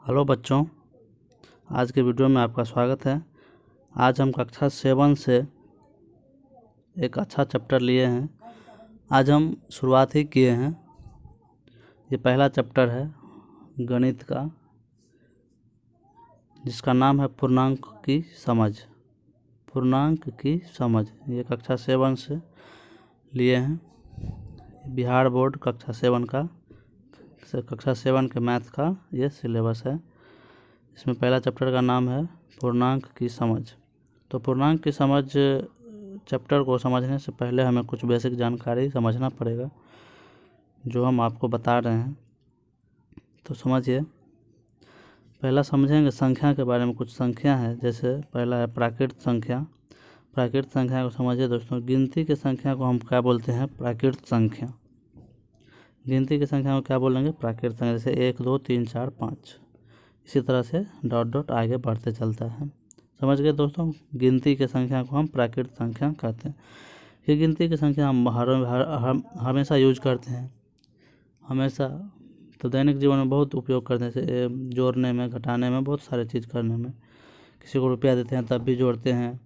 Hello बच्चों, आज के वीडियो में आपका स्वागत है। आज हम कक्षा 7 से एक अच्छा चैप्टर लिए हैं। आज हम शुरुआत ही किए हैं। ये पहला चैप्टर है गणित का, जिसका नाम है पूर्णांक की समझ। पूर्णांक की समझ ये कक्षा 7 से लिए हैं। बिहार बोर्ड कक्षा 7 का कक्षा 7 के मैथ का ये सिलेबस है। इसमें पहला चैप्टर का नाम है पूर्णांक की समझ। तो पूर्णांक की समझ चैप्टर को समझने से पहले हमें कुछ बेसिक जानकारी समझना पड़ेगा, जो हम आपको बता रहे हैं। तो समझिए, पहला समझेंगे संख्या के बारे में। कुछ संख्या है, जैसे पहला है प्राकृत संख्या। प्राकृत संख्या को समझिए दोस्तों। गिनती की संख्या को हम क्या बोलते हैं? प्राकृत संख्या। गिनती की संख्या को क्या बोलेंगे? प्राकृत संख्या। जैसे 1 2 3 4 5, इसी तरह से डॉट डॉट आगे बढ़ते चलता है। समझ गए दोस्तों? गिनती की संख्या को हम प्राकृत संख्या कहते हैं। ये गिनती की संख्या हम हमेशा यूज करते हैं। हमेशा तो दैनिक जीवन में बहुत उपयोग करते हैं, जैसे जोड़ने में, घटाने में, बहुत सारे चीज़ करने में। किसी को रुपया देते हैं तब भी जोड़ते हैं,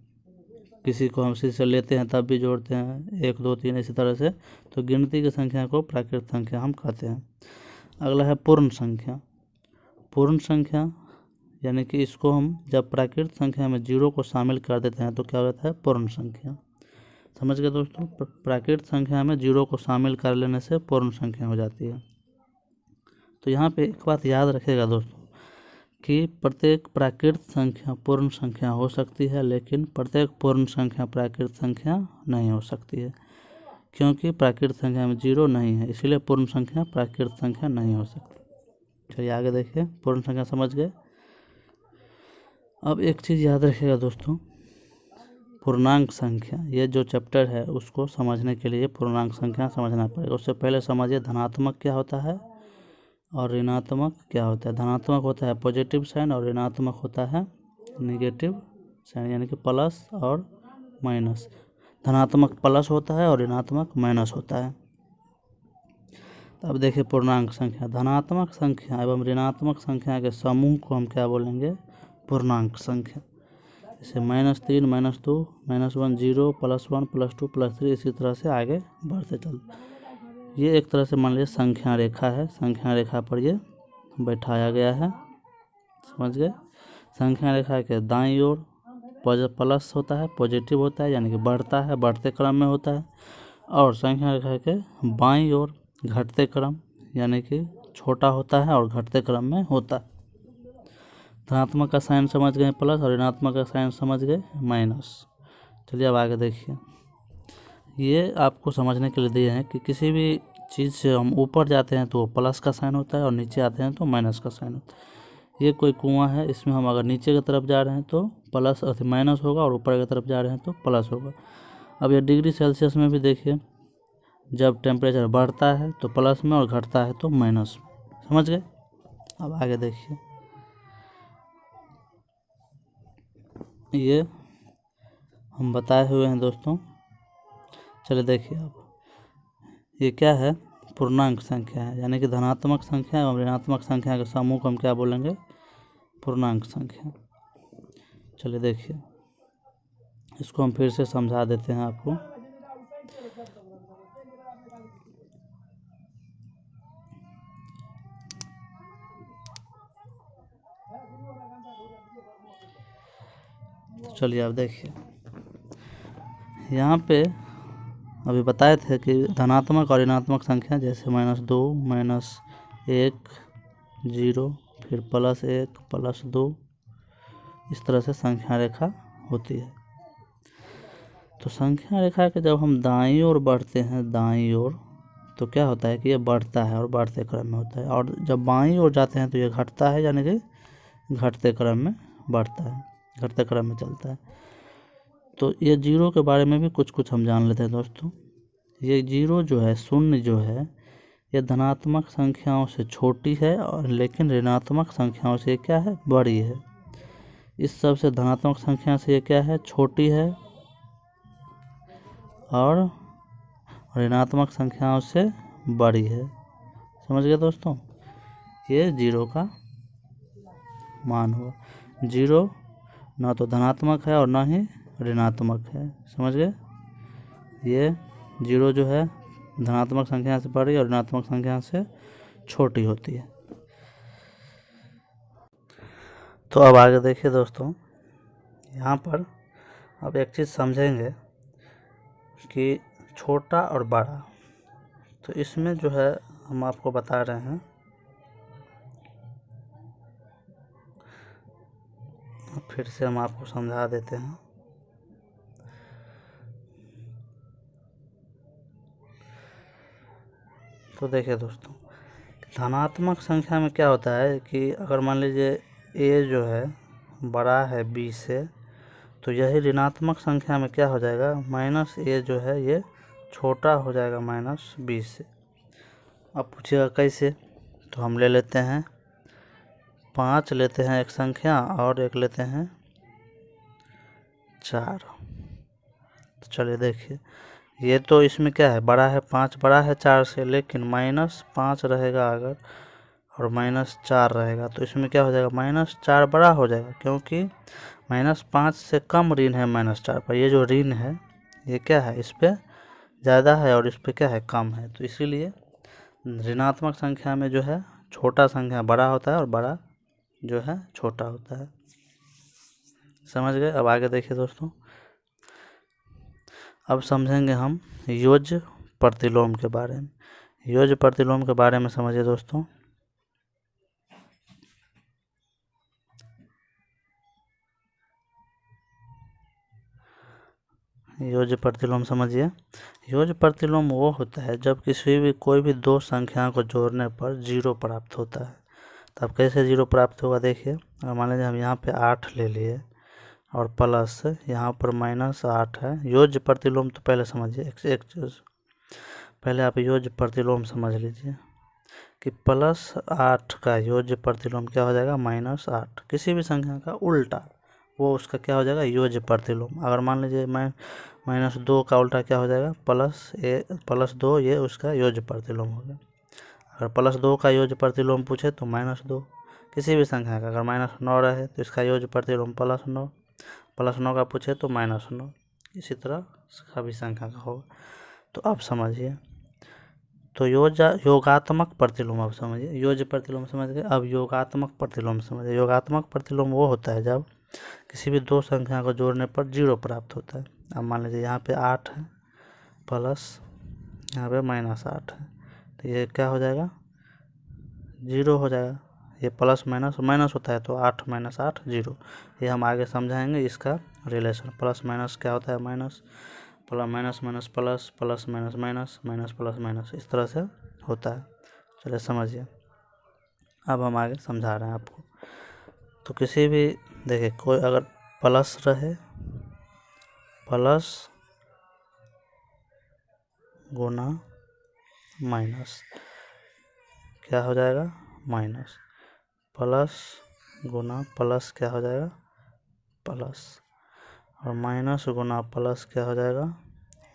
किसी को हम से लेते हैं तब भी जोड़ते हैं, 1 2 3 इसी तरह से। तो गिनती की संख्या को प्राकृत संख्या हम कहते हैं। अगला है पूर्ण संख्या। पूर्ण संख्या यानी कि इसको हम जब प्राकृत संख्या में 0 को शामिल कर देते हैं तो क्या हो जाता है? पूर्ण संख्या। समझ गए दोस्तों? प्राकृत संख्या में 0 को शामिल कर लेने से पूर्ण संख्या हो जाती है। तो यहाँ पे एक बात याद रखिएगा दोस्तों, कि प्रत्येक प्राकृत संख्या पूर्ण संख्या हो सकती है, लेकिन प्रत्येक पूर्ण संख्या प्राकृत संख्या नहीं हो सकती है, क्योंकि प्राकृत संख्या में 0 नहीं है, इसलिए पूर्ण संख्या प्राकृत संख्या नहीं हो सकती। चलिए आगे देखिए। पूर्ण संख्या समझ गए। अब एक चीज़ याद रखिएगा दोस्तों, पूर्णांक संख्या, ये जो चैप्टर है उसको समझने के लिए पूर्णांक संख्या समझना पड़ेगा। उससे पहले समझिए धनात्मक क्या होता है और ऋणात्मक क्या होता है। धनात्मक होता है पॉजिटिव साइन और ऋणात्मक होता है निगेटिव साइन, यानी कि प्लस और माइनस। धनात्मक प्लस होता है और ऋणात्मक माइनस होता है। अब देखिए पूर्णांक संख्या। धनात्मक संख्या एवं ऋणात्मक संख्या के समूह को हम क्या बोलेंगे? पूर्णांक संख्या। जैसे -3 -2 -1 0 +1 +2 +3, इसी तरह से आगे बढ़ते चलते। ये एक तरह से मान लीजिए संख्या रेखा है। संख्या रेखा पर ये बैठाया गया है। समझ गए? संख्या रेखा के दाईं ओर प्लस होता है, पॉजिटिव होता है, यानी कि बढ़ता है, बढ़ते क्रम में होता है। और संख्या रेखा के बाईं ओर घटते क्रम, यानी कि छोटा होता है और घटते क्रम में होता है। धनात्मक का साइन समझ गए प्लस, और ऋणात्मक का साइन समझ गए माइनस। चलिए अब आगे देखिए। ये आपको समझने के लिए दिए हैं कि किसी भी चीज़ से हम ऊपर जाते हैं तो प्लस का साइन होता है, और नीचे आते हैं तो माइनस का साइन होता है। ये कोई कुआं है, इसमें हम अगर नीचे की तरफ जा रहे हैं तो प्लस माइनस होगा, और ऊपर की तरफ जा रहे हैं तो प्लस होगा। अब ये डिग्री सेल्सियस में भी देखिए, जब टेम्परेचर बढ़ता है तो प्लस में और घटता है तो माइनस में। समझ गए? अब आगे देखिए। ये हम बताए हुए हैं दोस्तों। चलिए देखिए, अब ये क्या है? पूर्णांक संख्या है, यानी कि धनात्मक संख्या एवं ऋणात्मक संख्या के समूह को हम क्या बोलेंगे? पूर्णांक संख्या। चलिए देखिए, इसको हम फिर से समझा देते हैं आपको। चलिए अब देखिए, यहाँ पे अभी बताए थे कि धनात्मक और ऋणात्मक संख्या, जैसे -2 -1 0, फिर +1 +2, इस तरह से संख्या रेखा होती है। तो संख्या रेखा के जब हम दाईं ओर बढ़ते हैं, दाईं ओर, तो क्या होता है कि ये बढ़ता है और बढ़ते क्रम में होता है। और जब बाईं ओर जाते हैं तो ये घटता है, यानी कि घटते क्रम में बढ़ता है, घटते क्रम में चलता है। तो ये 0 के बारे में भी कुछ हम जान लेते हैं दोस्तों। ये 0 जो है, शून्य जो है, ये धनात्मक संख्याओं से छोटी है, और लेकिन ऋणात्मक संख्याओं से क्या है? बड़ी है। इस सब से धनात्मक संख्या से ये क्या है? छोटी है, और ऋणात्मक संख्याओं से बड़ी है। समझ गए दोस्तों? ये 0 का मान हुआ। 0 ना तो धनात्मक है और ना ही ऋणात्मक है, समझ गए। ये 0 जो है धनात्मक संख्या से बड़ी और ऋणात्मक संख्या से छोटी होती है। तो अब आगे देखिए दोस्तों, यहाँ पर अब एक चीज़ समझेंगे कि छोटा और बड़ा, तो इसमें जो है हम आपको बता रहे हैं, फिर से हम आपको समझा देते हैं। तो देखिए दोस्तों, धनात्मक संख्या में क्या होता है कि अगर मान लीजिए a जो है बड़ा है b से, तो यही ऋणात्मक संख्या में क्या हो जाएगा, -a जो है ये छोटा हो जाएगा -b से। अब पूछिएगा कैसे, तो हम ले लेते हैं 5 लेते हैं एक संख्या और एक लेते हैं 4। तो चलिए देखिए, ये तो इसमें क्या है, बड़ा है 5 बड़ा है 4 से, लेकिन -5 रहेगा अगर और -4 रहेगा, तो इसमें क्या हो जाएगा, -4 बड़ा हो जाएगा, क्योंकि -5 से कम ऋण है -4 पर। ये जो ऋण है ये क्या है, इस पर ज़्यादा है और इस पर क्या है, कम है। तो इसीलिए ऋणात्मक संख्या में जो है छोटा संख्या बड़ा होता है और बड़ा जो है छोटा होता है। समझ गए। अब आगे देखिए दोस्तों, अब समझेंगे हम योज्य प्रतिलोम के बारे में। योज्य प्रतिलोम के बारे में समझिए दोस्तों। योज्य प्रतिलोम समझिए। योज्य प्रतिलोम वो होता है जब कोई भी दो संख्याओं को जोड़ने पर 0 प्राप्त होता है। तो अब कैसे 0 प्राप्त होगा, देखिए। मान लीजिए हम यहाँ पे 8 ले लिए और प्लस यहाँ पर -8 है। योज्य प्रतिलोम तो पहले समझिए, एक चीज़ पहले आप योज्य प्रतिलोम समझ लीजिए कि +8 का योज्य प्रतिलोम क्या हो जाएगा, -8। किसी भी संख्या का उल्टा वो उसका क्या हो जाएगा, योज्य प्रतिलोम। अगर मान लीजिए मैं -2 का उल्टा क्या हो जाएगा, +2, ये उसका योज्य प्रतिलोम हो गया। अगर +2 का योज्य प्रतिलोम पूछे तो -2। किसी भी संख्या का अगर -9 रहे तो इसका योज्य प्रतिलोम +9, +9 का पूछे तो -9। इसी तरह सभी संख्या का होगा। तो आप समझिए, तो योगात्मक प्रतिलोम आप समझिए। योज्य प्रतिलोम समझ गए। अब योगात्मक प्रतिलोम समझिए। योगात्मक प्रतिलोम वो होता है जब किसी भी दो संख्या को जोड़ने पर 0 प्राप्त होता है। अब मान लीजिए यहाँ पे 8 है प्लस यहाँ पे -8 है, तो ये क्या हो जाएगा, 0 हो जाएगा। ये प्लस माइनस होता है, तो 8 - 8 0। ये हम आगे समझाएंगे इसका रिलेशन। प्लस माइनस क्या होता है, minus, minus minus plus, plus minus minus, minus plus minus, इस तरह से होता है। चलिए समझिए। अब हम आगे समझा रहे हैं आपको। तो किसी भी, देखिए, कोई अगर प्लस रहे, प्लस गुना माइनस क्या हो जाएगा, माइनस, प्लस गुना प्लस क्या हो जाएगा, प्लस, और माइनस गुना प्लस क्या हो जाएगा,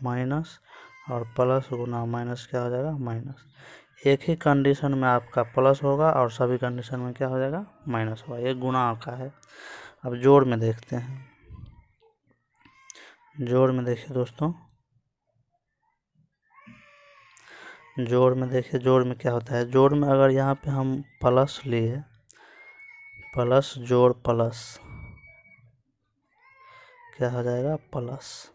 माइनस, और प्लस गुना माइनस क्या हो जाएगा, माइनस। एक ही कंडीशन में आपका प्लस होगा और सभी कंडीशन में क्या हो जाएगा, माइनस होगा। ये गुणा का है। अब जोड़ में देखते हैं। जोड़ में देखिए दोस्तों, जोड़ में देखिए, जोड़ में क्या होता है। जोड़ में अगर यहाँ पे हम प्लस लिए, प्लस जोड़ प्लस क्या हो जाएगा, प्लस।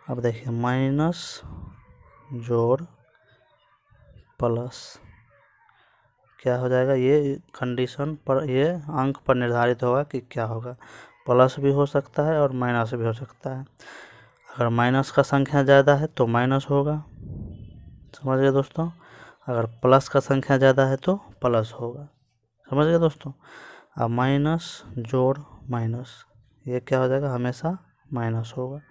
अब देखिए माइनस जोड़ प्लस क्या हो जाएगा, ये कंडीशन पर, ये अंक पर निर्धारित होगा कि क्या होगा। प्लस भी हो सकता है और माइनस भी हो सकता है। अगर माइनस का संख्या ज़्यादा है तो माइनस होगा, समझ गए दोस्तों। अगर प्लस का संख्या ज़्यादा है तो प्लस होगा, समझ गए दोस्तों। अब माइनस जोड़ माइनस, ये क्या हो जाएगा, हमेशा माइनस होगा।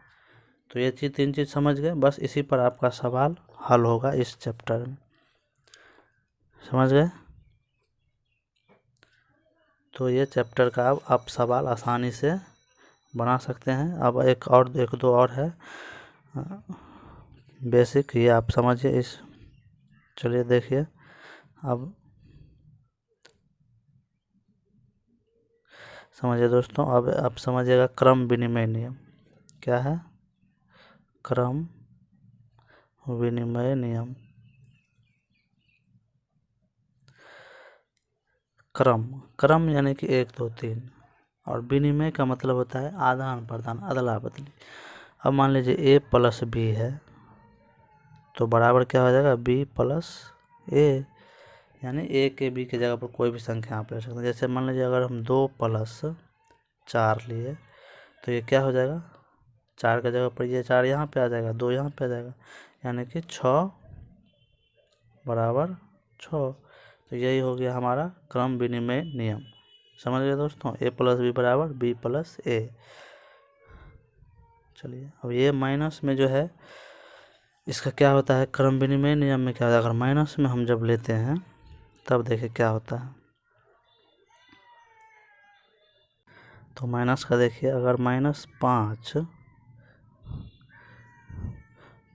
तो ये चीज़, 3 चीज़ समझ गए। बस इसी पर आपका सवाल हल होगा इस चैप्टर में, समझ गए। तो ये चैप्टर का अब आप सवाल आसानी से बना सकते हैं। अब एक दो और है बेसिक, ये आप समझिए इस। चलिए देखिए, अब समझिए दोस्तों। अब आप समझिएगा क्रम विनिमय नियम क्या है। क्रम विनिमय नियम। क्रम यानी कि 1 2 3 और विनिमय का मतलब होता है आदान प्रदान, अदला बदली। अब मान लीजिए a प्लस b है तो बराबर क्या हो जाएगा b प्लस a, यानी a के b की जगह पर कोई भी संख्या आप ले सकते हैं। जैसे मान लीजिए अगर हम 2 प्लस 4 लिए तो ये क्या हो जाएगा, 4 की जगह पर ये 4 यहाँ पे आ जाएगा, 2 यहाँ पे आ जाएगा, यानी कि 6 बराबर 6। तो यही हो गया हमारा क्रम विनिमय नियम। समझ गए दोस्तों, a प्लस बी बराबर b प्लस a। चलिए अब ये माइनस में जो है इसका क्या होता है, क्रम विनिमय नियम में क्या होता है, अगर माइनस में हम जब लेते हैं तब देखिए क्या होता है। तो माइनस का देखिए, अगर -5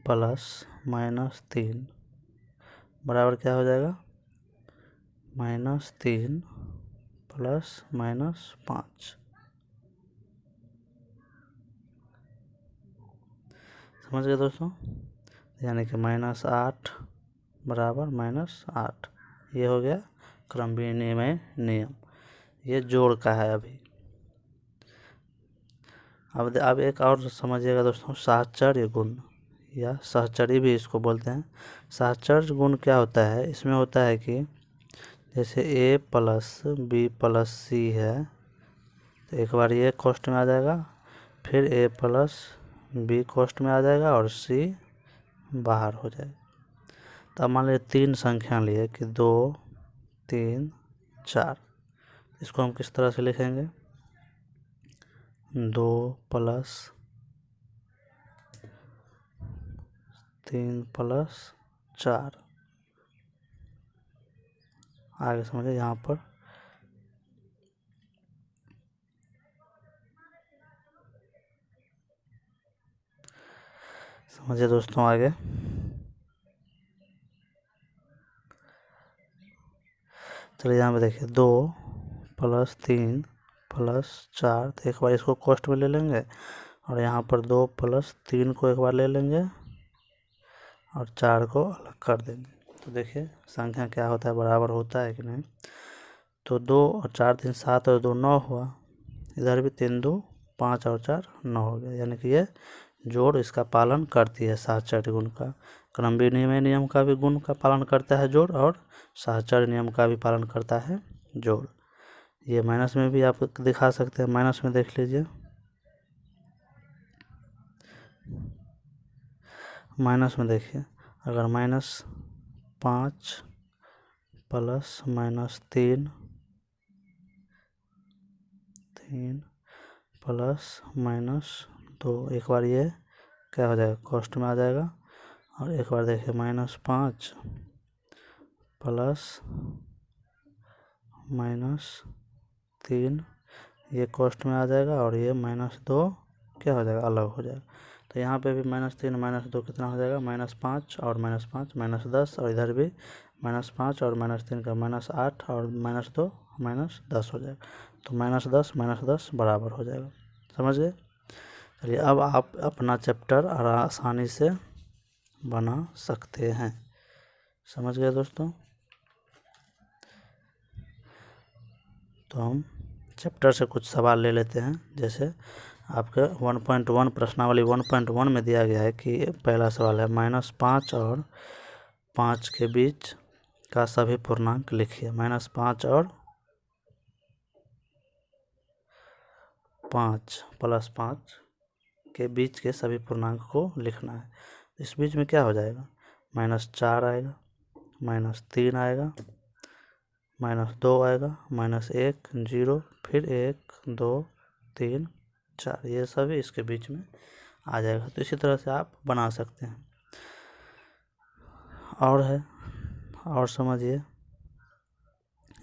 प्लस -3 बराबर क्या हो जाएगा, -3 प्लस -5। समझ गए दोस्तों, यानी कि -8 बराबर -8। ये हो गया क्रम विनिमय नियम। ये जोड़ का है अभी। अब एक और समझिएगा दोस्तों, साहचर्य गुण या सहचरी भी इसको बोलते हैं। साहचर्य गुण क्या होता है, इसमें होता है कि जैसे a प्लस बी प्लस सी है तो एक बार ये कॉस्ट में आ जाएगा, फिर a प्लस बी कॉस्ट में आ जाएगा और c बाहर हो जाएगा। तो अब मान लीजिए 3 संख्या लिए कि 2 3 4, इसको हम किस तरह से लिखेंगे, 2 प्लस 3 प्लस 4। आगे समझिए, यहाँ पर समझिए दोस्तों आगे। चलिए यहाँ पे देखिए 2 प्लस 3 प्लस 4, तो एक बार इसको कॉस्ट में ले लेंगे और यहाँ पर 2 प्लस 3 को एक बार ले लेंगे और 4 को अलग कर देंगे। तो देखिए संख्या क्या होता है, बराबर होता है कि नहीं। तो 2 और 4 3 7 और 2 9 हुआ, इधर भी 3 2 5 और 4 9 हो गया, यानी कि ये जोड़ इसका पालन करती है, साहचर्य गुण का। क्रम विनिमय नियम का भी गुण का पालन करता है जोड़, और साहचर्य नियम का भी पालन करता है जोड़। ये माइनस में भी आप दिखा सकते हैं, माइनस में देख लीजिए। माइनस में देखिए, अगर -5 प्लस -3 प्लस -2, एक बार ये क्या हो जाएगा, कॉस्ट में आ जाएगा। और एक बार देखिए -5 प्लस -3, ये कॉस्ट में आ जाएगा और ये -2 क्या हो जाएगा, अलग हो जाएगा। तो यहाँ पे भी -3 -2 कितना हो जाएगा, -5 और -5 -10, और इधर भी -5 और -3 का -8 और -2 -10 हो जाएगा। तो -10 -10 बराबर हो जाएगा। समझ गए। चलिए अब आप अपना चैप्टर आसानी से बना सकते हैं। समझ गए दोस्तों। तो हम चैप्टर से कुछ सवाल ले लेते हैं। जैसे आपके 1.1 प्रश्नावली 1.1 में दिया गया है कि पहला सवाल है, -5 और 5 के बीच का सभी पूर्णांक लिखिए। -5 और 5 प्लस 5 के बीच के सभी पूर्णांक को लिखना है। इस बीच में क्या हो जाएगा, -4 आएगा, -3 आएगा, -2 आएगा, -1 0, फिर 1 2 3 4, ये सभी इसके बीच में आ जाएगा। तो इसी तरह से आप बना सकते हैं। और है, और समझिए,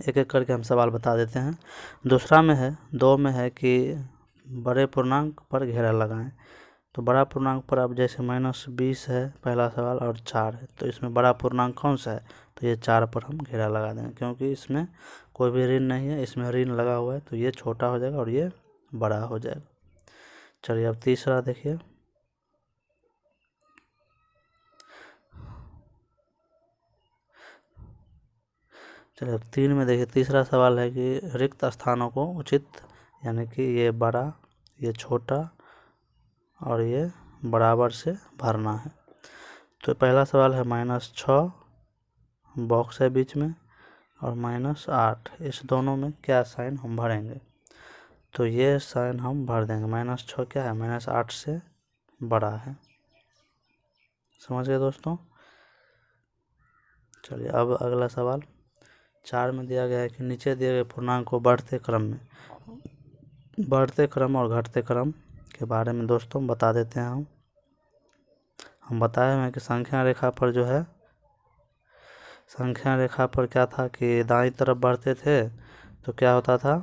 एक एक करके हम सवाल बता देते हैं। दूसरा में है, 2 में है कि बड़े पूर्णांक पर घेरा लगाएं। तो बड़ा पूर्णांक पर अब जैसे -20 है पहला सवाल और 4 है, तो इसमें बड़ा पूर्णांक कौन सा है, तो ये 4 पर हम घेरा लगा देंगे, क्योंकि इसमें कोई भी ऋण नहीं है, इसमें ऋण लगा हुआ है, तो ये छोटा हो जाएगा और ये बड़ा हो जाएगा। चलिए अब तीसरा देखिए। चलिए अब 3 में देखिए, तीसरा सवाल है कि रिक्त स्थानों को उचित, यानी कि ये बड़ा, ये छोटा और ये बराबर से भरना है। तो पहला सवाल है -6 बॉक्स है बीच में और -8, इस दोनों में क्या साइन हम भरेंगे? तो ये साइन हम भर देंगे। -6 क्या है? -8 से बड़ा है। समझ गए दोस्तों? चलिए अब अगला सवाल 4 में दिया गया है कि नीचे दिए गए पूर्णांक को बढ़ते क्रम और घटते क्रम के बारे में दोस्तों बता देते हैं। हम बताए हैं कि संख्या रेखा पर जो है, संख्या रेखा पर क्या था कि दाईं तरफ बढ़ते थे तो क्या होता था,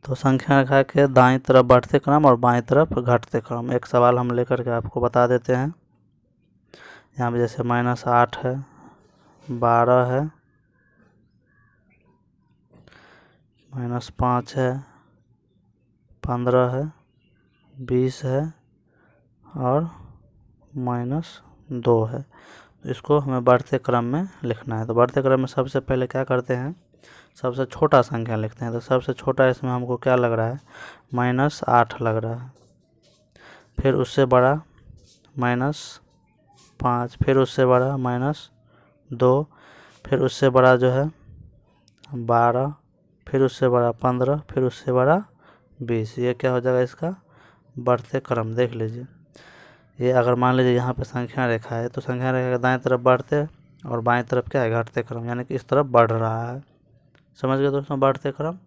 तो संख्या रेखा के दाईं तरफ बढ़ते क्रम और बाईं तरफ घटते क्रम। एक सवाल हम लेकर के आपको बता देते हैं। यहाँ पे जैसे -8 है, 12 है, -5 है, 15 है, 20 है और -2 है। तो इसको हमें बढ़ते क्रम में लिखना है। तो बढ़ते क्रम में सबसे पहले क्या करते हैं, सबसे छोटा संख्या लिखते हैं। तो सबसे छोटा इसमें हमको क्या लग रहा है, -8 लग रहा है। फिर उससे बड़ा -5, फिर उससे बड़ा -2, फिर उससे बड़ा जो है 12, फिर उससे बड़ा 15, फिर उससे बड़ा 20। ये क्या हो जाएगा, इसका बढ़ते क्रम। देख लीजिए, ये अगर मान लीजिए यहाँ पे संख्या रेखा है, तो संख्या रेखा के दाएं तरफ बढ़ते और बाएं तरफ क्या है, घटते क्रम, यानी कि इस तरफ बढ़ रहा है। समझ गए दोस्तों, बढ़ते क्रम।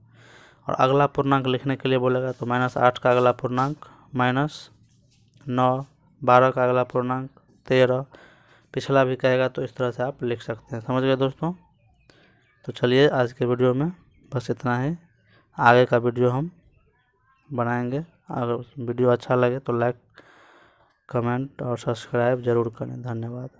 और अगला पूर्णांक लिखने के लिए बोलेगा तो -8 का अगला पूर्णांक -9, 12 का अगला पूर्णांक 13, पिछला भी कहेगा, तो इस तरह से आप लिख सकते हैं। समझ गए दोस्तों? तो चलिए आज के वीडियो में बस इतना ही। आगे का वीडियो हम बनाएंगे। अगर वीडियो अच्छा लगे तो लाइक, कमेंट और सब्सक्राइब ज़रूर करें। धन्यवाद।